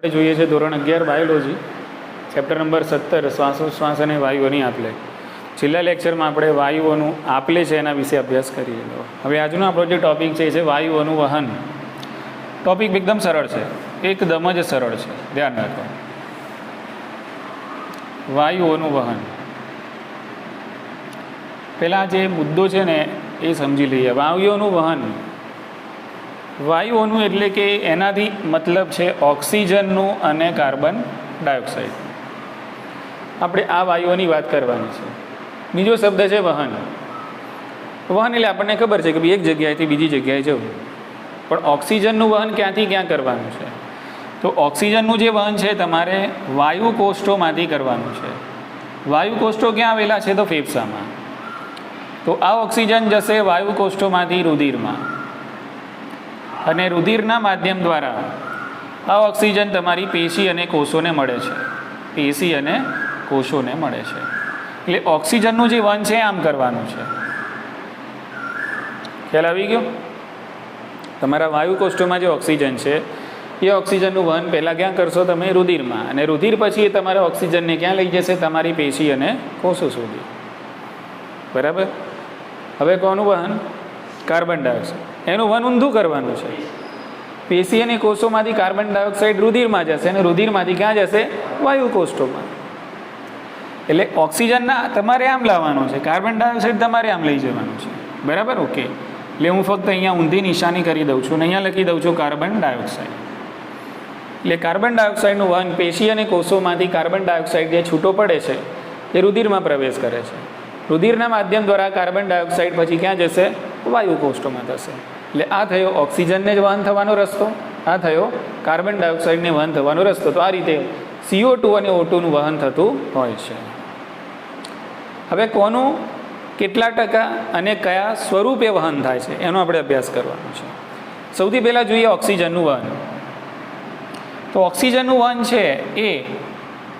આપણે જોઈએ છે ધોરણ 11 બાયોલોજી ચેપ્ટર નંબર 17 શ્વાસોચ્છ્વાસ અને વાયુઓની આપલે. છેલ્લા લેક્ચરમાં આપણે વાયુઓનું આપલે છે એના વિશે અભ્યાસ કરીએ. હવે આજનો આપણો જે ટૉપિક છે એ છે વાયુઓનું વહન. ટૉપિક એકદમ સરળ છે, એકદમ જ સરળ છે, ધ્યાન રાખો. વાયુઓનું વહન. પહેલાં જે મુદ્દો છે ને એ સમજી લઈએ. વાયુઓનું વહન, વાયુઓનું એટલે કે એનાથી મતલબ છે ઓક્સિજનનું અને કાર્બન ડાયોક્સાઇડ. આપણે આ વાયુઓની વાત કરવાની છે. બીજો શબ્દ છે વહન. વહન એટલે આપણને ખબર છે કે ભાઈ એક જગ્યાએથી બીજી જગ્યાએ જવું, પણ ઓક્સિજનનું વહન ક્યાંથી ક્યાં કરવાનું છે? તો ઓક્સિજનનું જે વહન છે તમારે વાયુ કોષ્ઠોમાંથી કરવાનું છે. વાયુ કોષ્ઠો ક્યાં આવેલા છે? તો ફેફસામાં. તો આ ઓક્સિજન જશે વાયુ કોષ્ઠોમાંથી રુધિરમાં, અને રુધિરના માધ્યમ દ્વારા આ ઓક્સિજન તમારી પેશી અને કોષોને મળે છે. પેશી અને કોષોને મળે છે. એટલે ઓક્સિજનનું જે વહન છે આમ કરવાનું છે. ખ્યાલ આવી ગયો? તમારા વાયુ કોષ્ઠોમાં જે ઓક્સિજન છે એ ઓક્સિજનનું વહન પહેલાં ક્યાં કરશો તમે? રુધિરમાં. અને રુધિર પછી એ તમારા ઓક્સિજનને ક્યાં લઈ જશે? તમારી પેશી અને કોષો સુધી. બરાબર? હવે કોનું વહન? Carbon dioxide. એનું વહન ઊંધું કરવાનું છે. પેશી અને કોષોમાંથી કાર્બન ડાયોક્સાઇડ રુધિરમાં જશે, અને રુધિરમાંથી ક્યાં જશે? વાયુ કોષ્ઠોમાં. એટલે ઓક્સિજનના તમારે આમ લાવવાનું છે, કાર્બન ડાયોક્સાઇડ તમારે આમ લઈ જવાનું છે. બરાબર? ઓકે. એટલે હું ફક્ત અહીંયા ઊંધી નિશાની કરી દઉં છું, અને અહીંયા લખી દઉં છું કાર્બન ડાયોક્સાઇડ. એટલે કાર્બન ડાયોક્સાઇડનું વહન પેશી અને કોષોમાંથી કાર્બન ડાયોક્સાઇડ જે છૂટો પડે છે એ રુધિરમાં પ્રવેશ કરે છે. રુધિરના માધ્યમ દ્વારા કાર્બન ડાયોક્સાઇડ પછી ક્યાં જશે? વાયુ કોષ્ઠોમાં થશે. એટલે આ થયો ઓક્સિજનને જ વહન થવાનો રસ્તો, આ થયો કાર્બન ડાયોક્સાઇડને વહન થવાનો રસ્તો. તો આ રીતે CO2 અને O2નું વહન થતું હોય છે. હવે કોનું કેટલા ટકા અને કયા સ્વરૂપે વહન થાય છે એનો આપણે અભ્યાસ કરવાનો છે. સૌથી પહેલાં જોઈએ ઓક્સિજનનું વહન. તો ઓક્સિજનનું વહન છે એ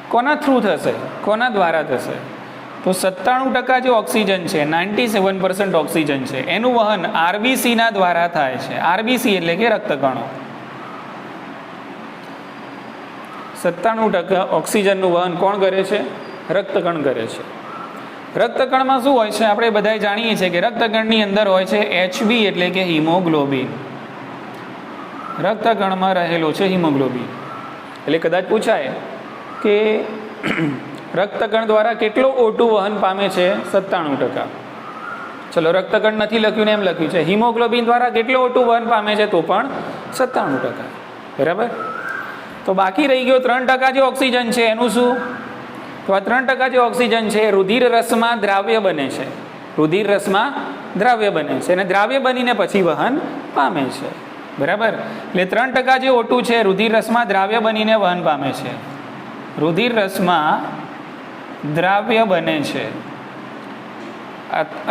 કોના થ્રુ થશે? કોના દ્વારા થશે? તો 97% જે ઓક્સિજન છે, 97% ઓક્સિજન છે, એનું વહન આરબીસીના દ્વારા થાય છે. આરબીસી એટલે કે રક્તકણો. 97% ઓક્સિજનનું વહન કોણ કરે છે? રક્તકણ કરે છે. રક્તકણમાં શું હોય છે? આપણે બધાએ જાણીએ છીએ કે રક્તકણની અંદર હોય છે HB એટલે કે હિમોગ્લોબિન. રક્તકણમાં રહેલો છે હિમોગ્લોબિન. એટલે કદાચ પૂછાય કે રક્તકણ દ્વારા કેટલો O2 વહન પામે છે? 97%. ચલો, રક્તકણ નથી લખ્યું ને એમ લખ્યું છે. હિમોગ્લોબિન દ્વારા કેટલો O2 વહન પામે છે? તો પણ 97%. બરાબર? તો બાકી રહી ગયો 3% જે ઓક્સિજન છે એનું શું? તો આ 3% જે ઓક્સિજન છે રુધિર રસમાં દ્રાવ્ય બને છે. રુધિર રસમાં દ્રાવ્ય બને છે, અને દ્રાવ્ય બનીને પછી વહન પામે છે. બરાબર? એટલે 3% જે O2 છે રુધિર રસમાં દ્રાવ્ય બનીને વહન પામે છે. રુધિર રસમાં દ્રાવ્ય બને છે.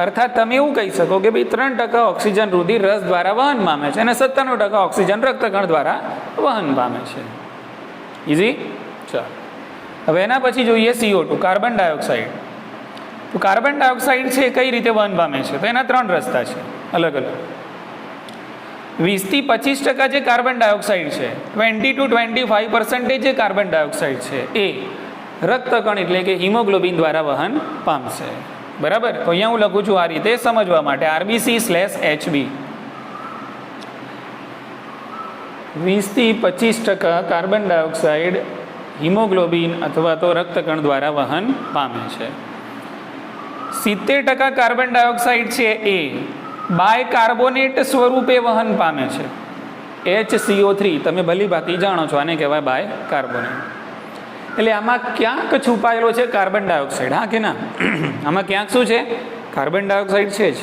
અર્થાત તમે એવું કહી શકો કે ભાઈ 3% ઓક્સિજન રુધિર રસ દ્વારા વહન પામે છે, અને 97% ઓક્સિજન રક્તકણ દ્વારા વહન પામે છે. ઇઝી? ચાલો, હવે એના પછી જોઈએ CO2, કાર્બન ડાયોક્સાઇડ. તો કાર્બન ડાયોક્સાઇડ છે કઈ રીતે વહન પામે છે? તો એના 3 રસ્તા છે અલગ અલગ. 20 થી 25% જે કાર્બન ડાયોક્સાઇડ છે, 20 to 25% જે કાર્બન ડાયોક્સાઇડ છે એ રક્તકણ એટલે કે હિમોગ્લોબિન દ્વારા વહન પામશે. બરાબર? તો અહીંયા હું લખું છું આ રીતે સમજવા માટે, RBC/HB. 20 થી 25% કાર્બન ડાયોક્સાઇડ હિમોગ્લોબિન અથવા તો રક્તકણ દ્વારા વહન પામે છે. 70% કાર્બન ડાયોક્સાઇડ છે એ બાયકાર્બોનેટ સ્વરૂપે વહન પામે છે. HCO3 તમે ભલી ભાતી જાણો છો, આને કહેવાય બાયકાર્બોનેટ. એટલે આમાં ક્યાંક છુપાયેલો છે કાર્બન ડાયોક્સાઇડ. હા કે ના? આમાં ક્યાંક શું છે? કાર્બન ડાયોક્સાઇડ છે જ.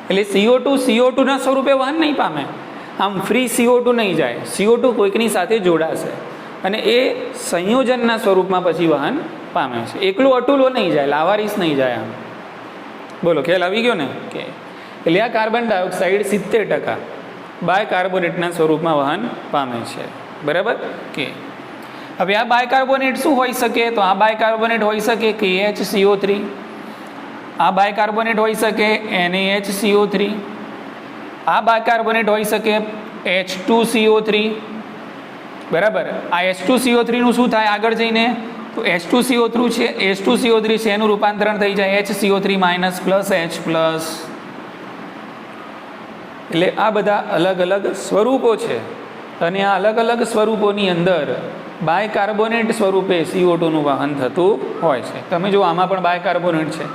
એટલે CO2 ના સ્વરૂપે વહન નહીં પામે. આમ ફ્રી CO2 નહીં જાય. CO2 કોઈકની સાથે જોડાશે, અને એ સંયોજનના સ્વરૂપમાં પછી વહન પામે છે. એકલું અટુલો નહીં જાય, લાવારીસ નહીં જાય. આમ બોલો, ખ્યાલ આવી ગયો ને? કે એટલે આ કાર્બન ડાયોક્સાઇડ 70% બાયકાર્બોનેટના સ્વરૂપમાં વહન પામે છે. બરાબર? કે હવે આ બાયકાર્બોનેટ શું હોઈ શકે? તો આ બાયકાર્બોનેટ હોઈ શકે KHCO3, આ બાયકાર્બોનેટ હોઈ શકે NaHCO3, આ બાયકાર્બોનેટ હોઈ શકે H2CO3, બરાબર. આ H2CO3 નું શું થાય આગળ જઈને? તો H2CO3 છે, H2CO3 છે એનું રૂપાંતરણ થઈ જાય HCO3 minus plus H plus. એટલે આ બધા અલગ અલગ સ્વરૂપો છે અને આ અલગ અલગ સ્વરૂપોની અંદર બાયકાર્બોનેટ સ્વરૂપે CO2 નું વહન થતું હોય છે. તમે જો આમાં પણ બાયકાર્બોનેટ છે,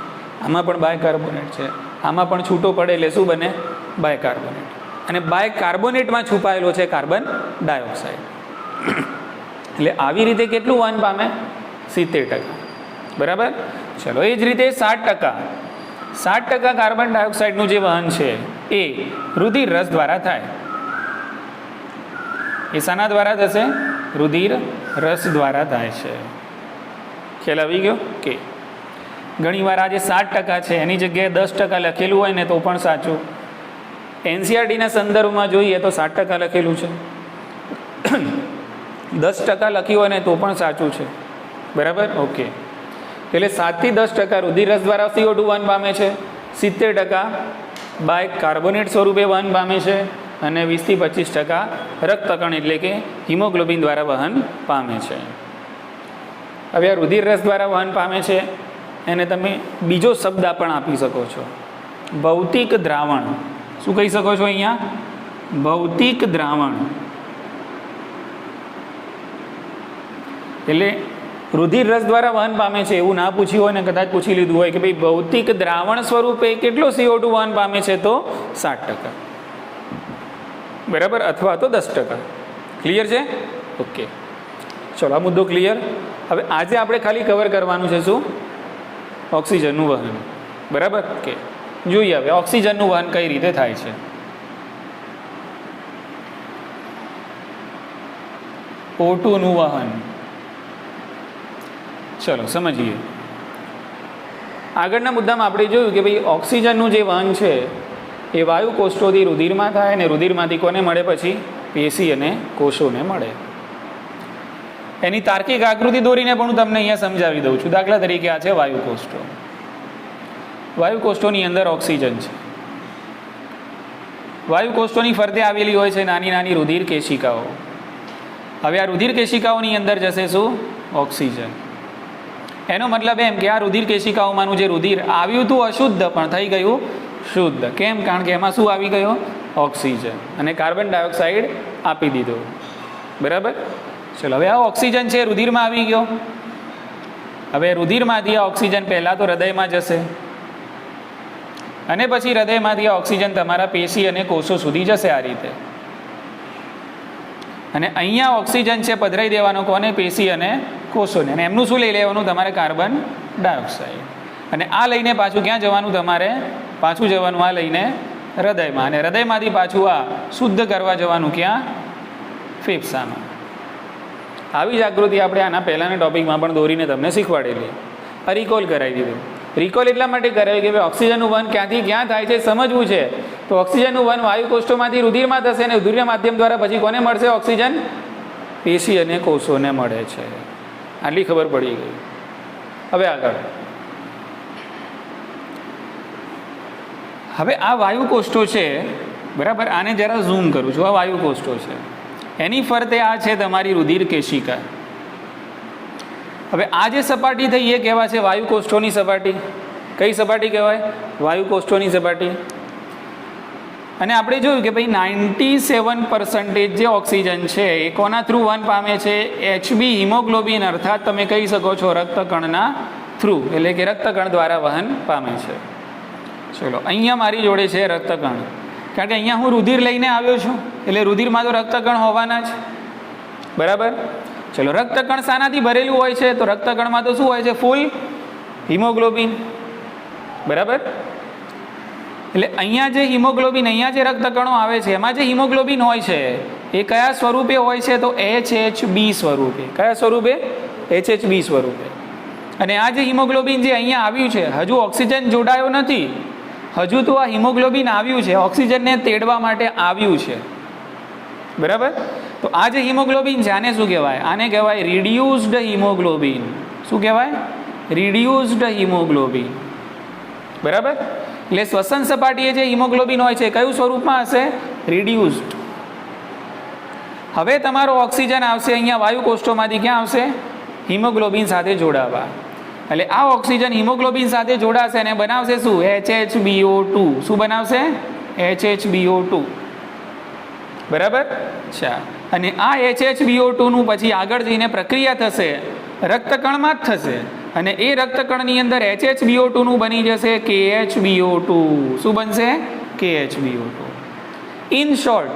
આમાં પણ બાયકાર્બોનેટ છે, આમાં પણ છૂટો પડે એટલે શું બને? બાયકાર્બોનેટ. અને બાયકાર્બોનેટમાં છુપાયેલો છે કાર્બન ડાયોક્સાઇડ. એટલે આવી રીતે કેટલું વહન પામે? 70%. બરાબર. ચલો એ જ રીતે 60% કાર્બન ડાયોક્સાઇડનું જે વહન છે એ રુધિર રસ દ્વારા થાય. એ શાના દ્વારા થશે? રુધિર રસ દ્વારા થાય છે. ખ્યાલ આવી ગયો કે ઘણીવાર આ જે 60% છે એની જગ્યાએ 10% લખેલું હોય ને તો પણ સાચું. NCERTના સંદર્ભમાં જોઈએ તો 60% લખેલું છે, 10% લખ્યું હોય ને તો પણ સાચું છે. બરાબર. ઓકે. એટલે 7 થી 10% રુધિર રસ દ્વારા CO2 વહન પામે છે, 70% બાયકાર્બોનેટ સ્વરૂપે વહન પામે છે અને 20 થી 25% રક્તકણ એટલે કે હિમોગ્લોબિન દ્વારા વહન પામે છે. હવે આ રુધિર રસ દ્વારા વહન પામે છે એને તમે બીજો શબ્દ પણ આપી શકો છો, ભૌતિક દ્રાવણ. શું કહી શકો છો અહીંયા? ભૌતિક દ્રાવણ. એટલે રુધિર રસ દ્વારા વહન પામે છે એવું ના પૂછ્યું હોય ને કદાચ પૂછી લીધું હોય કે ભાઈ ભૌતિક દ્રાવણ સ્વરૂપે કેટલો CO2 વહન પામે છે, તો 60%. બરાબર. અથવા તો 10%. ક્લિયર છે? ઓકે. ચલો આ મુદ્દો ક્લિયર. હવે આજે આપણે ખાલી કવર કરવાનું છે શું? ઓક્સિજનનું વહન. બરાબર. ઓકે. જોઈએ હવે ઓક્સિજનનું વહન કઈ રીતે થાય છે. O2 નું વહન. ચલો સમજીએ. આગળના મુદ્દામાં આપણે જોયું કે ભાઈ ઓક્સિજનનું જે વહન છે એ વાયુ કોષોથી રુધિરમાં થાય અને રુધિરમાંથી કોને મળે? પછી પેશી અને કોષોને મળે. એની તાર્કિક આકૃતિ દોરીને પણ હું તમને અહીંયા સમજાવી દઉં છું. દાખલા તરીકે આ છે વાયુ કોષો. વાયુ કોષોની અંદર ઓક્સિજન છે. વાયુ કોષોની ફરતે આવેલી હોય છે નાની નાની રુધિર કેશિકાઓ. હવે આ રુધિર કેશિકાઓની અંદર જશે શું? ઓક્સિજન. એનો મતલબ એમ કે આ રુધિર કેશિકાઓમાંનું જે રુધિર આવ્યું હતું અશુદ્ધ પણ થઈ ગયું શુદ્ધ. કેમ? કારણ કે એમાં શું આવી ગયો? ઓક્સિજન. અને કાર્બન ડાયોક્સાઇડ આપી દીધો. બરાબર. ચલો હવે આ ઓક્સિજન છે રુધિરમાં આવી ગયો. હવે રુધિરમાંથી આ ઓક્સિજન પહેલાં તો હૃદયમાં જશે અને પછી હૃદયમાંથી આ ઓક્સિજન તમારા પેશી અને કોષો સુધી જશે આ રીતે. અને અહીંયા ઓક્સિજન છે પધરાઈ દેવાનો કોને? પેશી અને કોષોને. અને એમનું શું લઈ લેવાનું? તમારે કાર્બન ડાયોક્સાઇડ. અને આ લઈને પાછું ક્યાં જવાનું? તમારે પાછું જવાનું આ લઈને હૃદયમાં. અને હૃદયમાંથી પાછું આ શુદ્ધ કરવા જવાનું ક્યાં? ફેફસામાં. આવી જ આકૃતિ આપણે આના પહેલાંના ટોપિકમાં પણ દોરીને તમને શીખવાડેલી. રિકોલ કરાવી દીધું. રિકોલ એટલા માટે કરાવ્યું કે ભાઈ ઓક્સિજનનું વહન ક્યાંથી ક્યાં થાય છે સમજવું છે. તો ઓક્સિજનનું વહન વાયુ કોષોમાંથી રુધિરમાં થશે અને રુધિરના માધ્યમ દ્વારા પછી કોને મળશે? ઓક્સિજન પેશી અને કોષોને મળે છે. આટલી ખબર પડી ગઈ. હવે આગળ. હવે આ વાયુ કોષો છે. બરાબર. આને જરા ઝૂમ કરું છું. આ વાયુ કોષો છે. એની ફરતે આ છે તમારી રુધિર કેશિકા. હવે આ જે સપાટી થઈ એ કહેવાય છે વાયુ કોષોની સપાટી. કઈ સપાટી કહેવાય? વાયુ કોષોની સપાટી. અને આપણે જોયું કે ભાઈ 97% જે ઓક્સિજન છે એ કોના થ્રુ વહન પામે છે? HB હિમોગ્લોબિન અર્થાત તમે કહી શકો છો રક્તકણના થ્રુ, એટલે કે રક્તકણ દ્વારા વહન પામે છે. ચલો અહીંયા મારી જોડે છે રક્તકણ. કારણ કે અહીંયા હું રુધિર લઈને આવ્યો છું એટલે રુધિરમાં તો રક્તકણ હોવાના જ. બરાબર. ચલો રક્તકણ શાનાથી ભરેલું હોય છે? તો રક્તકણમાં તો શું હોય છે? ફૂલ હિમોગ્લોબિન. બરાબર. એટલે અહીંયા જે હિમોગ્લોબિન, અહીંયા જે રક્તકણો આવે છે એમાં જે હિમોગ્લોબિન હોય છે એ કયા સ્વરૂપે હોય છે? તો HHB સ્વરૂપે. કયા સ્વરૂપે? HHB સ્વરૂપે. અને આ જે હિમોગ્લોબિન જે અહીંયા આવ્યું છે હજુ ઓક્સિજન જોડાયો નથી. હજુ તો આ હિમોગ્લોબિન આવ્યું છે, ઓક્સિજનને તેડવા માટે આવ્યું છે. બરાબર. તો આ જે હિમોગ્લોબિન છે આને શું કહેવાય? આને કહેવાય રિડ્યુસ્ડ હિમોગ્લોબિન. શું કહેવાય? Reduced haemoglobin. બરાબર. એટલે શ્વસન સપાટીએ જે હિમોગ્લોબિન હોય છે કયું સ્વરૂપમાં હશે? રિડ્યુસ્ડ. હવે તમારો ઓક્સિજન આવશે અહીંયા વાયુ કોષ્ઠોમાંથી ક્યાં આવશે? હિમોગ્લોબિન સાથે જોડાવા. એટલે આ ઓક્સિજન હિમોગ્લોબિન સાથે જોડાશે અને બનાવશે શું? HHBO2. શું બનાવશે? HHBO2. બરાબર? અચ્છા, અને આ HHBO2 નું પછી આગળ જઈને પ્રક્રિયા થશે રક્તકણમાં જ થશે અને એ રક્તકણની અંદર HHBO2 નું બની જશે KHBO2. શું બનશે? KHBO2. ઇન શોર્ટ,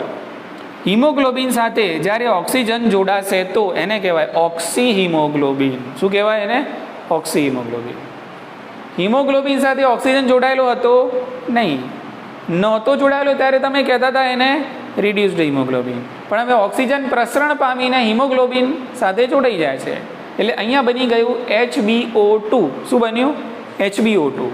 હિમોગ્લોબિન સાથે જ્યારે ઓક્સિજન જોડાશે તો એને કહેવાય ઓક્સી હિમોગ્લોબિન. શું કહેવાય એને? ઓક્સી હિમોગ્લોબિન. હિમોગ્લોબિન સાથે ઓક્સિજન જોડાયેલો હતો નહીં, નહોતો જોડાયેલો ત્યારે તમે કહેતા હતા એને રિડ્યુસ્ડ હિમોગ્લોબિન. પણ હવે ઓક્સિજન પ્રસરણ પામીને હિમોગ્લોબિન સાથે જોડાઈ જાય છે એટલે અહીંયા બની ગયું HBO2. શું બન્યું? HBO2.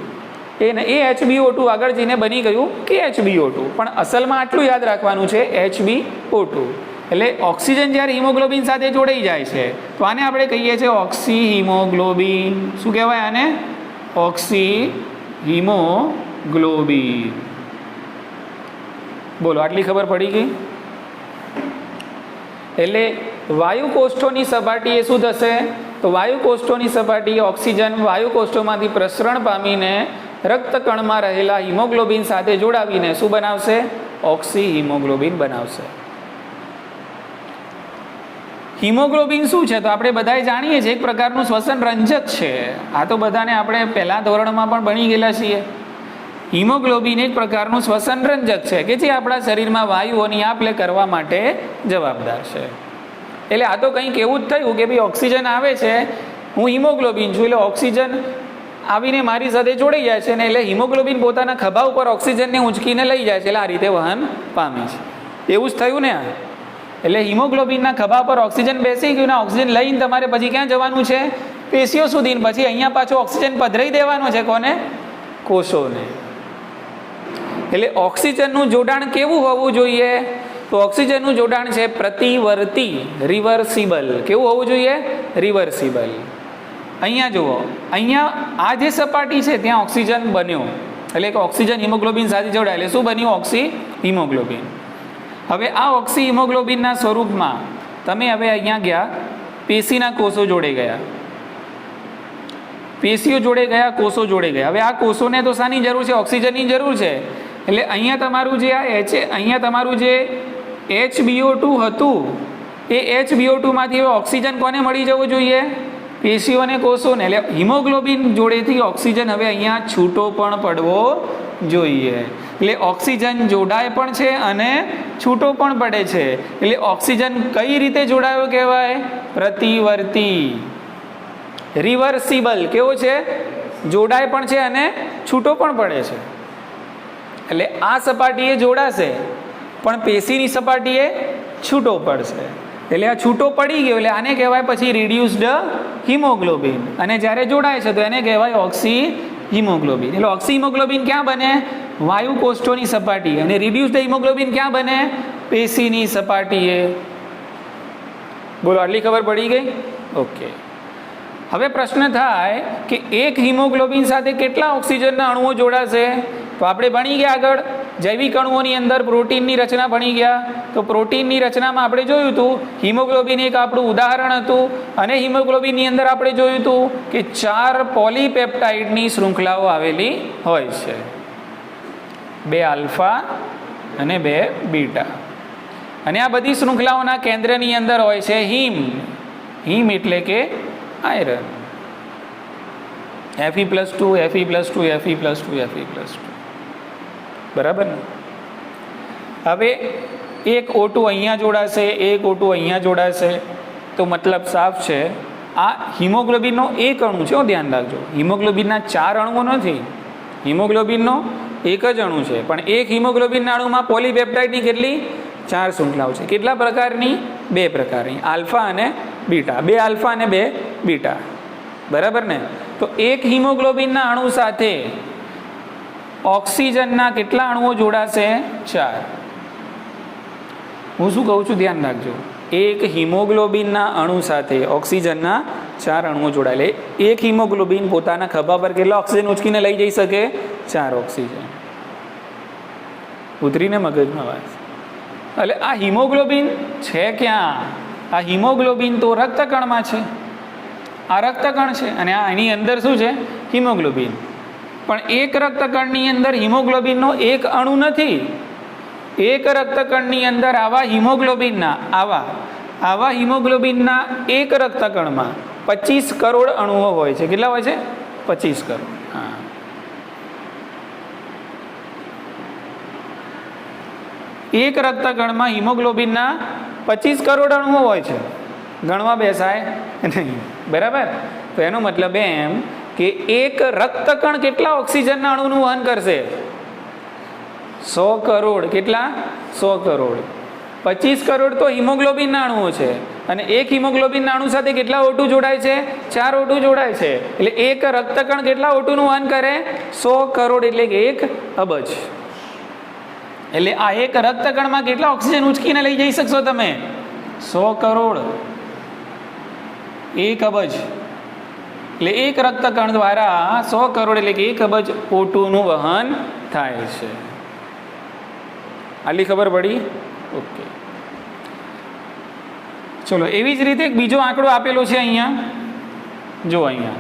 એ HBO2 આગળ જઈને બની ગયું KHBO2. પણ અસલમાં આટલું યાદ રાખવાનું છે HBO2. એટલે ઓક્સિજન જ્યારે હિમોગ્લોબિન સાથે જોડાઈ જાય છે તો આને આપણે કહીએ છીએ ઓક્સી હિમોગ્લોબિન. શું કહેવાય આને? ઓક્સી હિમોગ્લોબિન. બોલો, આટલી ખબર પડી ગઈ? એટલે વાયુ કોષ્ઠોની સપાટીએ શું થશે? તો વાયુ કોષ્ઠોની સપાટીએ ઓક્સિજન વાયુ કોષ્ઠોમાંથી પ્રસરણ પામીને રક્તકણમાં રહેલા હિમોગ્લોબિન સાથે જોડાવીને શું બનાવશે? ઓક્સી હિમોગ્લોબિન બનાવશે. હિમોગ્લોબિન શું છે? તો આપણે બધાએ જાણીએ છીએ એક પ્રકારનું શ્વસન રંજક છે. આ તો બધાને આપણે પહેલા ધોરણમાં પણ ભણી ગયેલા છીએ. હિમોગ્લોબિન એક પ્રકારનું શ્વસન રંજક છે કે જે આપણા શરીરમાં વાયુઓની આપ-લે કરવા માટે જવાબદાર છે. એટલે આ તો કંઈક એવું જ થયું કે ભાઈ ઓક્સિજન આવે છે, હું હિમોગ્લોબિન છું, એટલે ઓક્સિજન આવીને મારી સાથે જોડાઈ જાય છે ને એટલે હિમોગ્લોબિન પોતાના ખભા ઉપર ઓક્સિજનને ઊંચકીને લઈ જાય છે એટલે આ રીતે વહન પામે છે. એવું જ થયું ને આ? એટલે હિમોગ્લોબિનના ખભા પર ઓક્સિજન બેસી ગયું ને ઓક્સિજન લઈને તમારે પછી ક્યાં જવાનું છે? પેશીઓ સુધી. પછી અહીંયા પાછો ઓક્સિજન પધરાઈ દેવાનો છે. કોને? કોષોને. એટલે ઓક્સિજનનું જોડાણ કેવું હોવું જોઈએ? તો ઓક્સિજનનું જોડાણ છે પ્રતિવર્તી, રિવર્સિબલ. કેવું હોવું જોઈએ? રિવર્સિબલ. અહીંયા જુઓ, અહીંયા આ જે સપાટી છે ત્યાં ઓક્સિજન બન્યો એટલે કે ઓક્સિજન હિમોગ્લોબિન સાથે જોડાય એટલે શું બન્યું? ઓક્સી હિમોગ્લોબિન. હવે આ ઓક્સી હિમોગ્લોબિનના સ્વરૂપમાં તમે હવે અહીંયા ગયા, પેશીના કોષો જોડે ગયા, પેશીઓ જોડે ગયા, કોષો જોડે ગયા. હવે આ કોષોને તો શાની જરૂર છે? ઓક્સિજનની જરૂર છે. એટલે અહીંયા તમારું જે અહીંયા તમારું જે HBO2 હતું એ HBO2 માંથી હવે ઓક્સિજન કોને મળી જવું જોઈએ? પેશીઓને, કોષોને. એટલે હિમોગ્લોબિન જોડેથી ઓક્સિજન હવે અહીંયા છૂટો પણ પડવો જોઈએ. એટલે ઓક્સિજન જોડાય પણ છે અને છૂટો પણ પડે છે. એટલે ઓક્સિજન કઈ રીતે જોડાયો કહેવાય? પ્રતિવર્તી, રિવર્સિબલ. કેવો છે? જોડાય પણ છે અને છૂટો પણ પડે છે. એટલે આ સપાટીએ જોડાશે પણ પેશીની સપાટીએ છૂટો પડશે. એટલે આ છૂટો પડી ગયો એટલે આને કહેવાય પછી રિડ્યુસ્ડ હિમોગ્લોબિન. અને જ્યારે જોડાય છે તો એને કહેવાય ઓક્સી હિમોગ્લોબિન. એટલે ઓક્સી હિમોગ્લોબિન ક્યાં બને? વાયુ કોષ્ઠોની સપાટી. અને રિડ્યુસ્ડ હિમોગ્લોબિન ક્યાં બને? પેશીની સપાટીએ. બોલો, આટલી ખબર પડી ગઈ? ઓકે. હવે પ્રશ્ન થાય કે એક હિમોગ્લોબિન સાથે કેટલા ઓક્સિજનના અણુઓ જોડાશે? તો આપણે ભણી ગયા આગળ જૈવિક અણુઓની અંદર પ્રોટીનની રચના ભણી ગયા. તો પ્રોટીનની રચનામાં આપણે જોયું હતું હિમોગ્લોબિન એક આપણું ઉદાહરણ હતું. અને હિમોગ્લોબિનની અંદર આપણે જોયું હતું કે 4 પોલીપેપ્ટાઇડની શૃંખલાઓ આવેલી હોય છે, 2 આલ્ફા અને 2 બીટા. અને આ બધી શૃંખલાઓના કેન્દ્રની અંદર હોય છે હિમ. હિમ એટલે કે iron. Fe+2 Fe+2 Fe+2 Fe+2. બરાબર ને? હવે એક O2 અહીંયા જોડાશે, એક O2 અહીંયા જોડાશે. તો મતલબ સાફ છે આ હિમોગ્લોબિનનો એક અણુ છે. ધ્યાન રાખજો, હિમોગ્લોબિનના 4 અણુઓ નથી, હિમોગ્લોબિનનો એક જ અણુ છે. પણ એક હિમોગ્લોબિનના અણુમાં પોલીપેપ્ટાઇડની કેટલી? 4 શૃંખલાઓ છે. કેટલા પ્રકારની? 2 પ્રકારની, આલ્ફા અને બીટા. 2 આલ્ફા અને 2 બીટા. બરાબર ને? તો એક હિમોગ્લોબિનના અણુ સાથે ઓક્સિજનના કેટલા અણુઓ જોડાશે? 4. હું શું કહું છું ધ્યાન રાખજો. એક હિમોગ્લોબિનના અણુ સાથે ઓક્સિજનના 4 અણુઓ જોડાયેલે. એક હિમોગ્લોબિન પોતાના ખભા પર કેટલા ઓક્સિજન ઉચકીને લઈ જઈ શકે? 4 ઓક્સિજન. ઉતરીને મગજમાં વાત. એટલે આ હિમોગ્લોબિન છે ક્યાં? આ હિમોગ્લોબિન તો રક્તકણમાં છે. આ રક્તકણ છે અને આ એની અંદર શું છે? હિમોગ્લોબિન. પણ એક રક્તકણની અંદર હિમોગ્લોબિનનો એક અણુ નથી. એક રક્તકણની અંદર આવા હિમોગ્લોબિનના આવા હિમોગ્લોબિનના એક રક્તકણમાં 25 કરોડ અણુઓ હોય છે. કેટલા હોય છે? 25 કરોડ. હા, એક રક્તકણમાં હિમોગ્લોબિનના 25 કરોડ અણુઓ હોય છે. ગણવા બેસાય નહીં. બરાબર? તો એનો મતલબ એમ કે એક રક્તકણ કેટલા ઓક્સિજનના અણુનું વહન કરશે? 100 કરોડ. કેટલા? 100 કરોડ. 25 કરોડ તો હિમોગ્લોબિનના અણુઓ છે અને એક હિમોગ્લોબિનના અણુ સાથે કેટલા O2 જોડાય છે? 4 O2 જોડાય છે. એટલે એક રક્તકણ કેટલા O2નું વહન કરે? 100 કરોડ, એટલે કે 1 અબજ. એટલે આ એક રક્તકણમાં કેટલા ઓક્સિજન ઉંચકીને લઈ જઈ શકશો તમે? 100 કરોડ, 1 અબજ. એટલે એક રક્તકણ દ્વારા 100 કરોડ એટલે કે 1 અબજ O2નું વહન થાય છે. આટલી ખબર પડી? ઓકે, ચલો. એવી જ રીતે એક બીજો આંકડો આપેલો છે અહીંયા. જો અહીંયા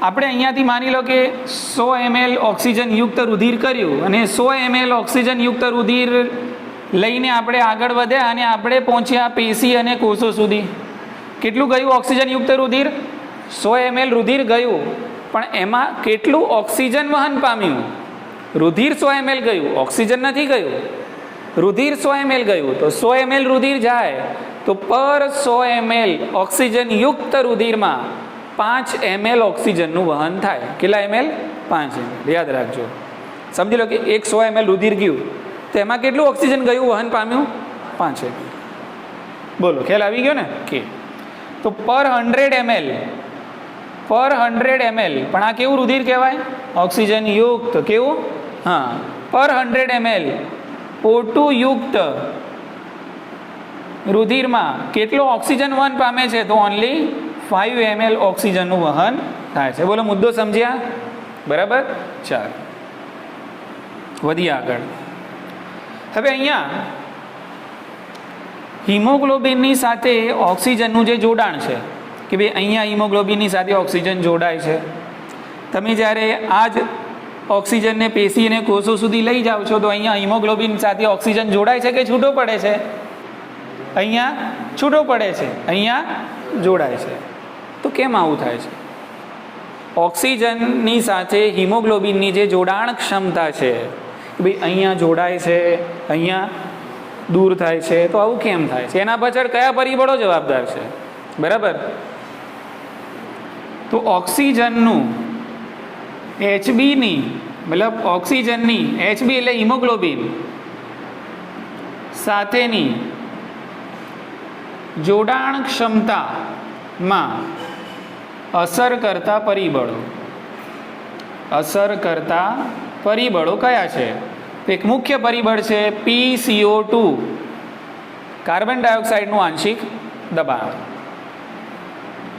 આપણે અહીંયાથી માની લો કે 100 ml ઓક્સિજન યુક્ત રુધિર કર્યું અને 100 ml ઓક્સિજન યુક્ત રુધિર લઈને આપણે આગળ વધ્યા અને આપણે પહોંચ્યા પેશી અને કોષો સુધી. કેટલું ગયું ઓક્સિજન યુક્ત રુધિર? 100 ml રુધિર ગયું, પણ એમાં કેટલું ઓક્સિજન વહન પામ્યું? રુધિર 100 ml ગયું, ઓક્સિજન નથી ગયું. રુધિર 100 ml ગયું, તો 100 ml રુધિર જાય તો પર 100 ml ઓક્સિજન યુક્ત રુધિરમાં 5 ml ઓક્સિજનનું વહન થાય. કેટલા ml? 5 ml. યાદ રાખજો. સમજી લો કે એક 100 ml રુધિર ગયું તો એમાં કેટલું ઓક્સિજન ગયું, વહન પામ્યું? 5 ml. બોલો, ખ્યાલ આવી ગયો ને? કે તો પર 100 ml પણ આ કેવું રુધિર કહેવાય? ઓક્સિજન યુક્ત. કેવું? હા, પર 100 ml O2 યુક્ત રુધિરમાં કેટલો ઓક્સિજન વહન પામે છે? તો ઓનલી 5 ml ઓક્સિજનનું વહન થાય છે. બોલો, મુદ્દો સમજ્યા? બરાબર? ચાલો, વધીએ આગળ. હવે અહીંયા હિમોગ્લોબિનની સાથે ઓક્સિજનનું જે જોડાણ છે કે ભાઈ અહીંયા હિમોગ્લોબિનની સાથે ઓક્સિજન જોડાય છે. તમે જ્યારે આ જ ઓક્સિજનને પેશી અને કોષો સુધી લઈ જાઓ છો તો અહીંયા હિમોગ્લોબિન સાથે ઓક્સિજન જોડાય છે કે છૂટો પડે છે? અહીંયા છૂટો પડે છે, અહીંયા જોડાય છે. તો કેમ આવું થાય છે? ઓક્સિજનની સાથે હિમોગ્લોબિનની જે જોડાણ ક્ષમતા છે, ભાઈ અહીંયા જોડાય છે, અહીંયા દૂર થાય છે, તો આવું કેમ થાય છે? એના પાછળ કયા પરિબળો જવાબદાર છે? બરાબર? તો ઓક્સિજનનું HBની મતલબ ઓક્સિજનની HB એટલે હિમોગ્લોબિન સાથેની જોડાણ ક્ષમતામાં અસર કરતા પરિબળો કયા છે? એક મુખ્ય પરિબળ છે PCO2, કાર્બન ડાયોક્સાઇડનું આંશિક દબાણ.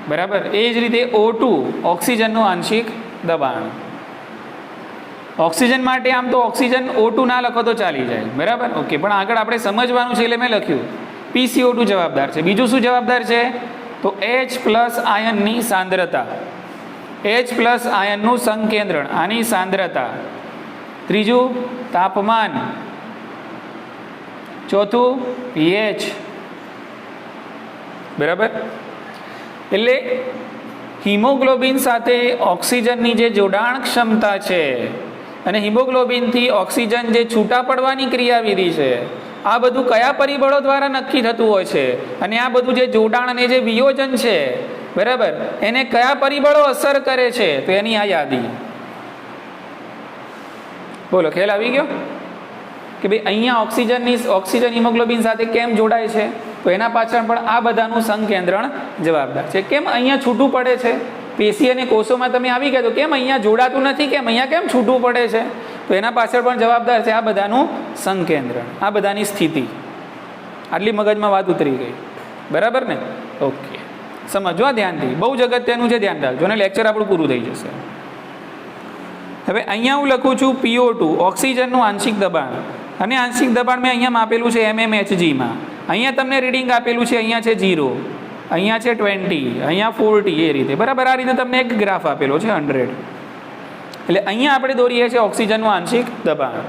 બરાબર? એ જ રીતે O2, ઓક્સિજનનું આંશિક દબાણ. ઓક્સિજન માટે આમ તો ઓક્સિજન O2 ના લખો તો ચાલી જાય. બરાબર? ઓકે, પણ આગળ આપણે સમજવાનું છે એટલે મેં લખ્યું PCO2 જવાબદાર છે. બીજું શું જવાબદાર છે? તો H+ આયનની સાંદ્રતા, H+ આયનનું સંકેન્દ્રણ, આની સાંદ્રતા. ત્રીજું તાપમાન. ચોથું pH. બરાબર? એટલે હિમોગ્લોબિન સાથે ઓક્સિજનની જે જોડાણ ક્ષમતા છે અને હિમોગ્લોબિનથી ઓક્સિજન જે છૂટા પડવાની ક્રિયાવિધિ છે, આ બધું કયા પરિબળો દ્વારા નક્કી થતું હોય છે? અને આ બધું જે જોડાણ અને જે વિયોજન છે, બરાબર, એને કયા પરિબળો અસર કરે છે? તો એની આ યાદી. બોલો, ખ્યાલ આવી ગયો કે ભાઈ અહીંયા ઓક્સિજન હિમોગ્લોબિન સાથે કેમ જોડાય છે? તો એના પાછળ પણ આ બધાનું સંકેન્દ્રણ જવાબદાર છે. કેમ અહીંયા છૂટું પડે છે? પેશી અને કોષોમાં તમે આવી ગયા તો કેમ અહીંયા જોડાતું નથી? કેમ અહીંયા કેમ છૂટું પડે છે? તો એના પાછળ પણ જવાબદાર છે આ બધાનું સંકેન્દ્રણ, આ બધાની સ્થિતિ. આટલી મગજમાં વાત ઉતરી ગઈ. બરાબર ને? ઓકે, સમજો ધ્યાનથી. બહુ અગત્યનું છે, ધ્યાન રાખજો અને લેક્ચર આપણું પૂરું થઈ જશે. હવે અહીંયા હું લખું છું PO2, ઓક્સિજનનું આંશિક દબાણ. અને આંશિક દબાણ મેં અહીંયા માપેલું છે mmHgમાં. અહીંયા તમને રીડિંગ આપેલું છે, અહીંયા છે 0, અહીંયા છે 20, અહીંયા 40, એ રીતે બરાબર. આ રીતે તમને એક ગ્રાફ આપેલો છે 100. એટલે અહીંયા આપણે દોરીએ છીએ ઓક્સિજનનું આંશિક દબાણ,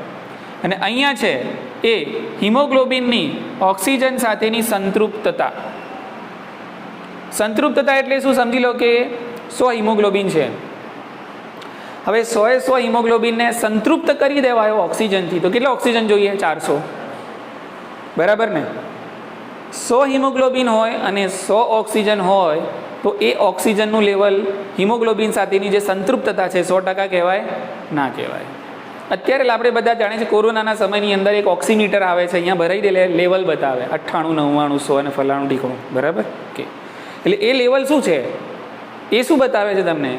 અને અહીંયા છે એ હિમોગ્લોબિનની ઓક્સિજન સાથેની સંતૃપ્તતા. સંતૃપ્તતા એટલે શું સમજી લો કે 100 હિમોગ્લોબિન છે. હવે 100 હિમોગ્લોબિનને સંતૃપ્ત કરી દેવાયો ઓક્સિજનથી, તો કેટલો ઓક્સિજન જોઈએ? 400, બરાબર ને? 100 હિમોગ્લોબિન હોય અને 100 ઓક્સિજન હોય તો એ ઓક્સિજનનું લેવલ હિમોગ્લોબિન સાથેની જે સંતૃપ્તતા છે 100% કહેવાય? ના કહેવાય. અત્યારે આપણે બધા જાણીએ છીએ કોરોનાના સમયની અંદર એક ઓક્સીમીટર આવે છે, અહીંયા ભરાઈ દે લેવલ બતાવે 98, 99, 100 અને ફલાણું ઠીકણું, બરાબર કે? એટલે એ લેવલ શું છે? એ શું બતાવે છે તમને?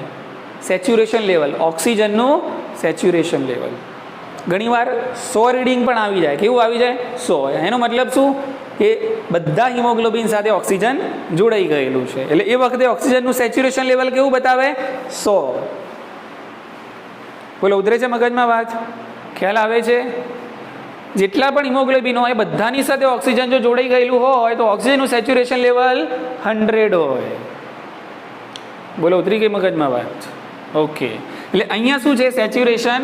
સેચ્યુરેશન લેવલ, ઓક્સિજનનું સેચ્યુરેશન લેવલ. ઘણીવાર 100 રીડિંગ પણ આવી જાય. કેવું આવી જાય? 100. એનો મતલબ શું? કે બધા હિમોગ્લોબિન સાથે ઓક્સિજન જોડાઈ ગયેલું છે. એટલે એ વખતે ઓક્સિજનનું સેચ્યુરેશન લેવલ કેવું બતાવે? 100. બોલો, ઉતરે છે મગજમાં વાત? ખ્યાલ આવે છે? જેટલા પણ હિમોગ્લોબિન હોય બધાની સાથે ઓક્સિજન જો જોડાઈ ગયેલું હોય તો ઓક્સિજનનું સેચ્યુરેશન લેવલ 100 હોય. બોલો, ઉતરી ગઈ મગજમાં વાત? ઓકે. એટલે અહીંયા શું છે? Saturation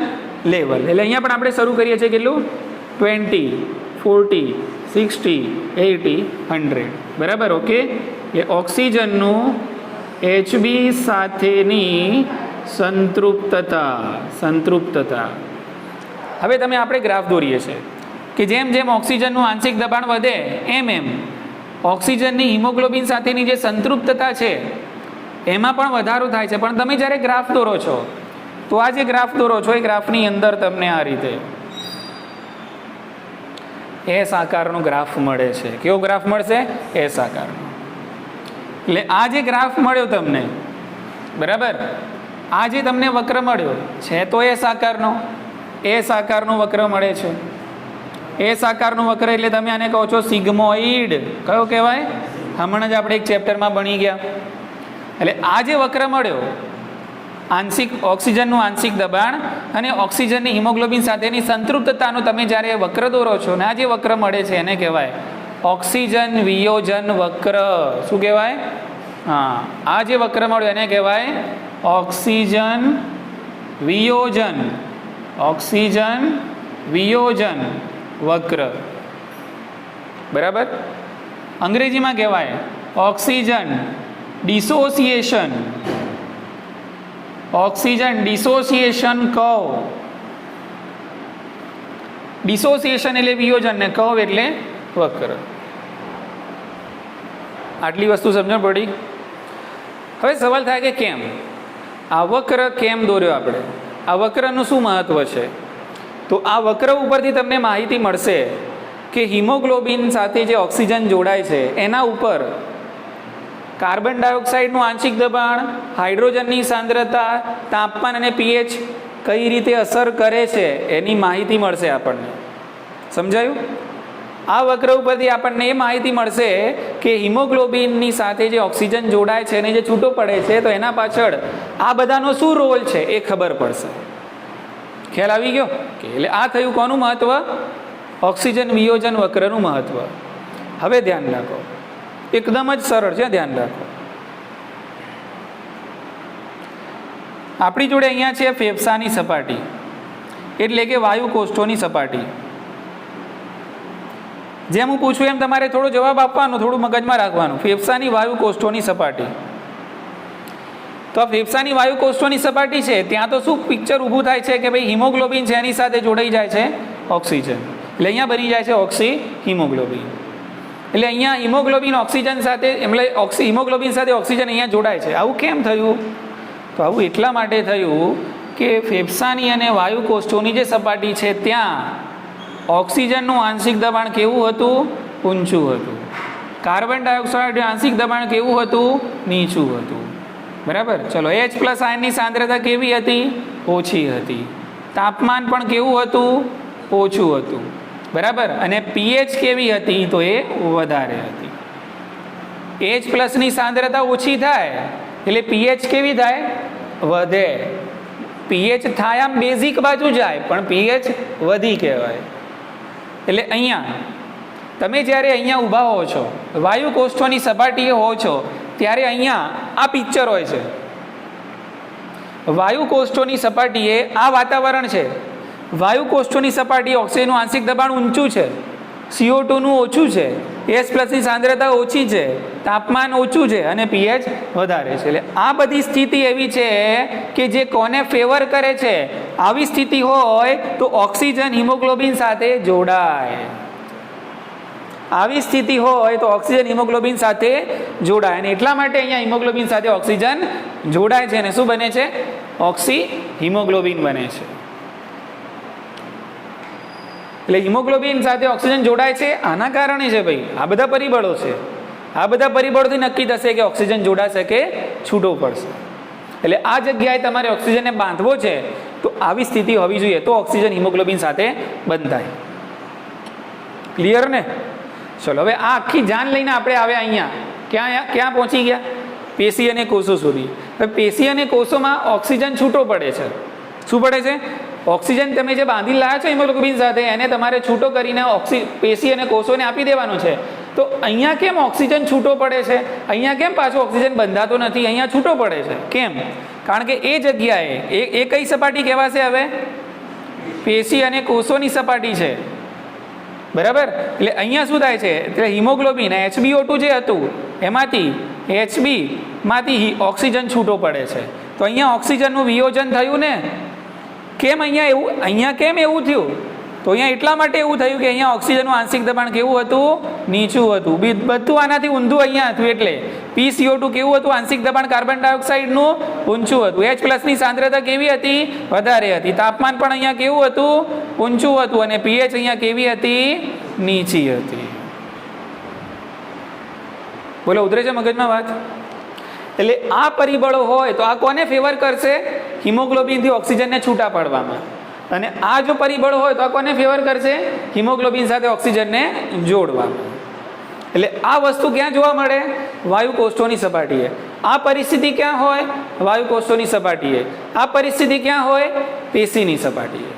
level. એટલે અહીંયા પણ આપણે શરૂ કરીએ છીએ કેટલું? 20, 40, 60, 80, 100, બરાબર. ઓકે. એ ઓક્સિજનનું HB સાથેની સંતૃપ્તતા. હવે તમે આપણે ગ્રાફ દોરીએ છીએ કે જેમ જેમ ઓક્સિજનનું આંશિક દબાણ વધે એમ ઓક્સિજનની હિમોગ્લોબિન સાથેની જે સંતૃપ્તતા છે એમાં પણ વધારો થાય છે. પણ તમે જ્યારે ગ્રાફ દોરો છો તો આ જે ગ્રાફ દોરો છો એ ગ્રાફની અંદર તમને આ રીતે એસ આકારનો ગ્રાફ મળે છે. કેવો ગ્રાફ મળશે? એસ આકારનો. એટલે આ જે ગ્રાફ મળ્યો તમને, બરાબર, આ જે તમને વક્ર મળ્યો છે તો એસ આકારનો વક્ર મળે છે. એસ આકારનો વક્ર એટલે તમે આને કહો છો સિગ્મોઇડ. કયો કહેવાય? હમણાં જ આપણે એક ચેપ્ટરમાં ભણી ગયા. એટલે આ જે વક્ર મળ્યો, ઓક્સિજનનું આંશિક દબાણ અને ઓક્સિજનની હિમોગ્લોબિન સાથેની સંતૃપ્તતાનો તમે જ્યારે વક્ર દોરો છો ને આ જે વક્ર મળે છે એને કહેવાય ઓક્સિજન વિયોજન વક્ર. શું કહેવાય? હા, આ જે વક્ર મળ્યો એને કહેવાય ઓક્સિજન વિયોજન વક્ર, બરાબર. અંગ્રેજીમાં કહેવાય ઓક્સિજન ડિસોસિએશન કર્વ. ડિસોસિએશન એટલે વિયોજન ને કર્વ એટલે વક્ર. આટલી વસ્તુ સમજણ પડી? હવે સવાલ થાય કે કેમ આ વક્ર કેમ દોર્યો આપણે? આ વક્રનું શું મહત્વ છે? તો આ વક્ર ઉપરથી તમને માહિતી મળશે કે હિમોગ્લોબિન સાથે જે ઓક્સિજન જોડાય છે એના ઉપર કાર્બન ડાયોક્સાઇડનું આંશિક દબાણ, હાઇડ્રોજનની સાંદ્રતા, તાપમાન અને pH કઈ રીતે અસર કરે છે એની માહિતી મળશે આપણને. સમજાયું? આ વક્ર ઉપરથી આપણને એ માહિતી મળશે કે હિમોગ્લોબિનની સાથે જે ઓક્સિજન જોડાય છે અને જે છૂટો પડે છે તો એના પાછળ આ બધાનો શું રોલ છે એ ખબર પડશે. ખ્યાલ આવી ગયો? એટલે આ થયું કોનું મહત્વ? ઓક્સિજન વિયોજન વક્રનું મહત્વ. હવે ધ્યાન રાખો, એકદમ જ સરળ છે, ધ્યાન રાખો. આપણી જોડે અહીંયા છે ફેફસાની સપાટી, એટલે કે વાયુ કોષ્ઠોની સપાટી. જેમ હું પૂછું એમ તમારે થોડો જવાબ આપવાનો, થોડું મગજમાં રાખવાનું. ફેફસાની વાયુ કોષ્ઠોની સપાટી. તો આ ફેફસાની વાયુ કોષ્ઠોની સપાટી છે ત્યાં તો શું પિક્ચર ઊભું થાય છે કે ભાઈ હિમોગ્લોબિન છે એની સાથે જોડાઈ જાય છે ઓક્સિજન. એટલે અહીંયા બની જાય છે હિમોગ્લોબિન. એટલે અહીંયા હિમોગ્લોબિન ઓક્સિજન સાથે હિમોગ્લોબિન સાથે ઓક્સિજન અહીંયા જોડાય છે. આવું કેમ થયું? તો આવું એટલા માટે થયું કે ફેફસાની અને વાયુ કોષ્ઠોની જે સપાટી છે ત્યાં ઓક્સિજનનું આંશિક દબાણ કેવું હતું? ઊંચું હતું. કાર્બન ડાયોક્સાઇડનું આંશિક દબાણ કેવું હતું? નીચું હતું. બરાબર. ચલો, H+ આયનની સાંદ્રતા કેવી હતી? ઓછી હતી. તાપમાન પણ કેવું હતું? ઓછું હતું. બરાબર. અને pH કેવી હતી? તો એ વધારે હતી. H+ ની સાંદ્રતા ઓછી થાય એટલે pH કેવી થાય? વધે. pH થાય આમ બેઝિક બાજુ જાય પણ pH વધી કહેવાય. એટલે અહીંયા તમે જ્યારે અહીંયા ઊભા હો છો, વાયુ કોષ્ઠોની સપાટીએ હો છો, ત્યારે અહીંયા આ પિક્ચર હોય છે. વાયુ કોષ્ઠોની સપાટીએ આ વાતાવરણ છે. વાયુ કોષ્ઠોની સપાટીએ ઓક્સિજનનું આંશિક દબાણ ઊંચું છે, CO2 નું ઓછું છે, H+ની સાંદ્રતા ઓછી છે, તાપમાન ઓછું છે અને pH વધારે છે. એટલે આ બધી સ્થિતિ એવી છે કે જે કોને ફેવર કરે છે? આવી સ્થિતિ હોય તો ઓક્સિજન હિમોગ્લોબિન સાથે જોડાય. આવી સ્થિતિ હોય તો ઓક્સિજન હિમોગ્લોબિન સાથે જોડાય અને એટલા માટે અહીંયા હિમોગ્લોબિન સાથે ઓક્સિજન જોડાય છે અને શું બને છે? ઓક્સી હિમોગ્લોબિન બને છે. એટલે હિમોગ્લોબિન સાથે ઓક્સિજન જોડાય છે આના કારણે છે ભાઈ. આ બધા પરિબળો છે. આ બધા પરિબળોથી નક્કી થશે કે ઓક્સિજન જોડાશે કે છૂટો પડશે. એટલે આ જગ્યાએ તમારે ઓક્સિજનને બાંધવો છે તો આવી સ્થિતિ હોવી જોઈએ, તો ઓક્સિજન હિમોગ્લોબિન સાથે બંધાય. ક્લિયર ને? ચલો હવે આ આખી જાન લઈને આપણે આવ્યા અહીંયા. ક્યાં પહોંચી ગયા? પેશી અને કોષો સુધી. હવે પેશી અને કોષોમાં ઓક્સિજન છૂટો પડે છે. શું પડે છે? ઓક્સિજન તમે જે બાંધી લાવ્યા છો હિમોગ્લોબિન સાથે એને તમારે છૂટો કરીને પેશી અને કોષોને આપી દેવાનો છે. તો અહીંયા કેમ ઓક્સિજન છૂટો પડે છે? અહીંયા કેમ પાછો ઓક્સિજન બંધાતો નથી? અહીંયા છૂટો પડે છે કેમ? કારણ કે એ જગ્યાએ એ કઈ સપાટી કહેવાશે? હવે પેશી અને કોષોની સપાટી છે, બરાબર? એટલે અહીંયા શું થાય છે? એટલે હિમોગ્લોબિન HbO2 જે હતું એમાંથી Hb માંથી ઓક્સિજન છૂટો પડે છે. તો અહીંયા ઓક્સિજનનું વિયોજન થયું ને. કેમ અહીંયા કેમ એવું થયું? તો અહીંયા એટલા માટે એવું થયું કે અહીંયા ઓક્સિજનનું આંશિક દબાણ કેવું હતું? નીચું હતું. બધું આનાથી ઊંધું અહીંયા હતું. એટલે PCO2 કેવું હતું? આંશિક દબાણ કાર્બન ડાયોક્સાઇડનું ઊંચું હતું. H+ની સાંદ્રતા કેવી હતી? વધારે હતી. તાપમાન પણ અહીંયા કેવું હતું? ઊંચું હતું. અને pH અહીંયા કેવી હતી? નીચી હતી. બોલો, ઉતરે છે મગજમાં વાત? એટલે આ પરિબળો હોય તો આ કોને ફેવર કરશે? હિમોગ્લોબિનથી ઓક્સિજનને છૂટા પાડવામાં. અને આ જો પરિબળો હોય તો આ કોને ફેવર કરશે? હિમોગ્લોબિન સાથે ઓક્સિજનને જોડવામાં. એટલે આ વસ્તુ ક્યાં જોવા મળે? વાયુ કોષ્ઠોની સપાટીએ. આ પરિસ્થિતિ ક્યાં હોય? વાયુ કોષ્ઠોની સપાટીએ. આ પરિસ્થિતિ ક્યાં હોય? પેશીની સપાટીએ.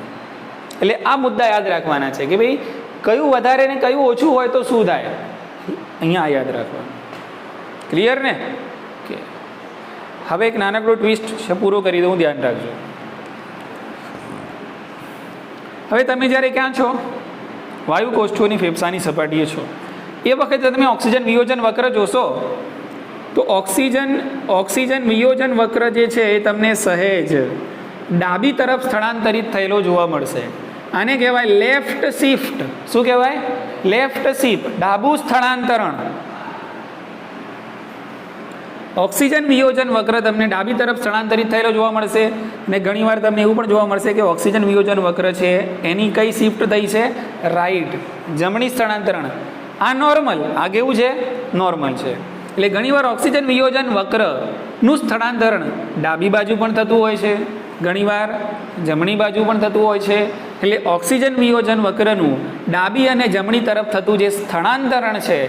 એટલે આ મુદ્દા યાદ રાખવાના છે કે ભાઈ કયું વધારે ને કયું ઓછું હોય તો શું થાય? અહીંયા યાદ રાખવાનું. ક્લિયર ને? હવે એક નાનકડો ટ્વિસ્ટ છે, પૂરો કરી દઉં, ધ્યાન રાખજો. હવે તમે જ્યારે ક્યાં છો? વાયુ કોષ્ઠોની ફેફસાની સપાટીએ છો. એ વખતે તમે ઓક્સિજન વિયોજન વક્ર જોશો તો ઓક્સિજન વિયોજન વક્ર જે છે એ તમને સહેજ ડાબી તરફ સ્થળાંતરિત થયેલો જોવા મળશે. આને કહેવાય લેફ્ટ શિફ્ટ. શું કહેવાય? લેફ્ટ શિફ્ટ, ડાબું સ્થળાંતરણ. ઓક્સિજન વિયોજન વક્ર તમને ડાબી તરફ સ્થળાંતરિત થયેલો જોવા મળશે. અને ઘણીવાર તમને એવું પણ જોવા મળશે કે ઓક્સિજન વિયોજન વક્ર છે એની કઈ શિફ્ટ થઈ છે? રાઈટ, જમણી સ્થળાંતરણ. આ નોર્મલ, આ કેવું છે? નોર્મલ છે. એટલે ઘણીવાર ઓક્સિજન વિયોજન વક્રનું સ્થળાંતરણ ડાબી બાજુ પણ થતું હોય છે, ઘણીવાર જમણી બાજુ પણ થતું હોય છે. એટલે ઓક્સિજન વિયોજન વક્રનું ડાબી અને જમણી તરફ થતું જે સ્થળાંતરણ છે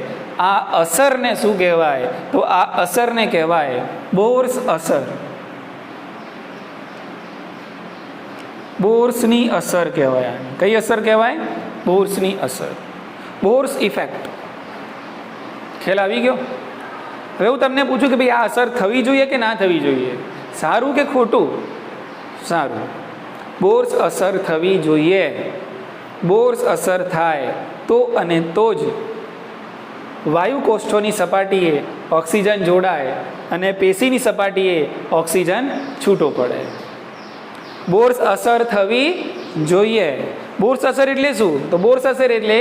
આ અસરને શું કહેવાય? તો આ અસરને કહેવાય બોર્સ અસર. બોર્સની અસર કહેવાય. કઈ અસર કહેવાય? બોર્સની અસર, બોર્સ ઇફેક્ટ. ખ્યાલ આવી ગયો? હવે હું તમને પૂછું કે ભાઈ આ અસર થવી જોઈએ કે ના થવી જોઈએ? સારું કે ખોટું? સારું. બોર્સ અસર થવી જોઈએ. બોર્સ અસર થાય તો અને તો જ વાયુ કોષ્ઠોની સપાટીએ ઓક્સિજન જોડાય અને પેશીની સપાટીએ ઓક્સિજન છૂટો પડે. બોર્સ અસર થવી જોઈએ. બોર્સ અસર એટલે શું? તો બોર્સ અસર એટલે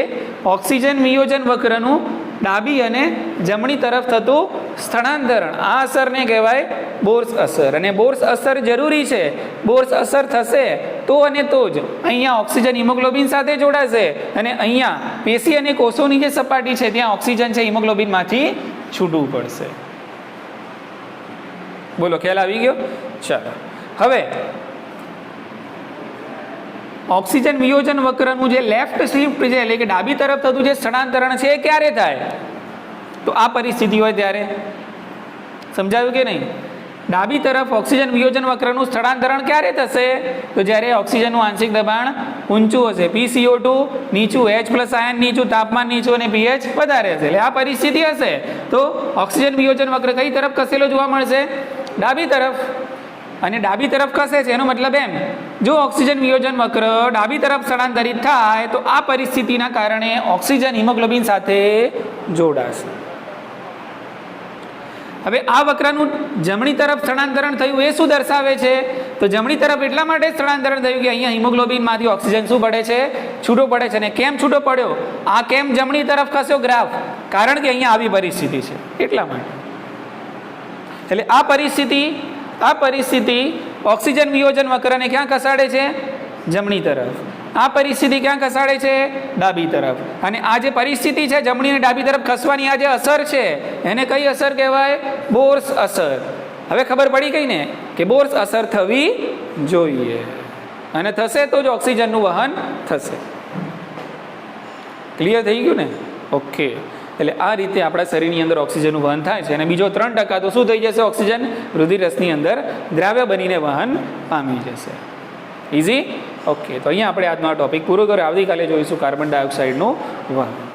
ઓક્સિજન વિયોજન વક્રનું ડાબી અને જમણી તરફ થતું સ્થળાંતરણ. આ અસરને કહેવાય બોર્સ અસર. અને બોર્સ અસર જરૂરી છે. બોર્સ અસર થશે તો અને તો જ અહીંયા ઓક્સિજન હિમોગ્લોબિન સાથે જોડાશે અને અહીંયા પેશી અને કોષોની જે સપાટી છે ત્યાં ઓક્સિજન છે હિમોગ્લોબિનમાંથી છૂટવું પડશે. બોલો, ખ્યાલ આવી ગયો? ચાલો, હવે ઓક્સિજન વિયોજન વક્રનું જે લેફ્ટ શિફ્ટ છે એટલે કે ડાબી તરફ થતું જે સ્થળાંતરણ છે એ ક્યારે થાય? તો આ પરિસ્થિતિ હોય ત્યારે. સમજાયું કે નહીં? ડાબી તરફ ઓક્સિજન વિયોજન વક્રનું સ્થળાંતરણ ક્યારે થશે? તો જ્યારે ઓક્સિજનનું આંશિક દબાણ ઊંચું હશે, PCO2 નીચું, H+ આયન નીચું, તાપમાન નીચું અને pH વધારે હશે. એટલે આ પરિસ્થિતિ હશે તો ઓક્સિજન વિયોજન વક્ર કઈ તરફ ખસેલો જોવા મળશે? ડાબી તરફ. અને ડાબી તરફ ખસે છે એનો મતલબ એમ, જો ઓક્સિજન વિયોજન વક્ર ડાબી તરફ સ્થળાંતરિત થાય તો આ પરિસ્થિતિના કારણે ઓક્સિજન હિમોગ્લોબિન સાથે જોડાશે. હવે આ વક્રનું જમણી તરફ સ્થળાંતરણ થયું એ શું દર્શાવે છે? તો જમણી તરફ એટલા માટે સ્થળાંતરણ થયું કે અહીંયા હિમોગ્લોબિનમાંથી ઓક્સિજન શું પડે છે? છૂટો પડે છે. અને કેમ છૂટો પડ્યો? આ કેમ જમણી તરફ ખસ્યો ગ્રાફ? કારણ કે અહીંયા આવી પરિસ્થિતિ છે એટલા માટે. એટલે આ પરિસ્થિતિ ઓક્સિજન વિયોજન વક્રને ક્યાં ખસાડે છે? જમણી તરફ. આ પરિસ્થિતિ ક્યાં ખસાડે છે? ડાબી તરફ. અને આ જે પરિસ્થિતિ છે જમણી અને ડાબી તરફ ખસવાની આ જે અસર છે એને કઈ અસર કહેવાય? બોર્સ અસર. હવે ખબર પડી ગઈ ને કે બોર્સ અસર થવી જોઈએ અને થશે તો જ ઓક્સિજનનું વહન થશે. ક્લિયર થઈ ગયું ને? ઓકે. એટલે આ રીતે આપણા શરીરની અંદર ઓક્સિજનનું વહન થાય છે અને બીજો 3% તો શું થઈ જશે? ઓક્સિજન રુધિર રસની અંદર દ્રાવ્ય બનીને વહન પામી જશે. ઇઝી? ઓકે. તો અહીંયા આપણે આજનો આ ટોપિક પૂરો કર્યો. આવતીકાલે જોઈશું કાર્બન ડાયોક્સાઇડનું વહન.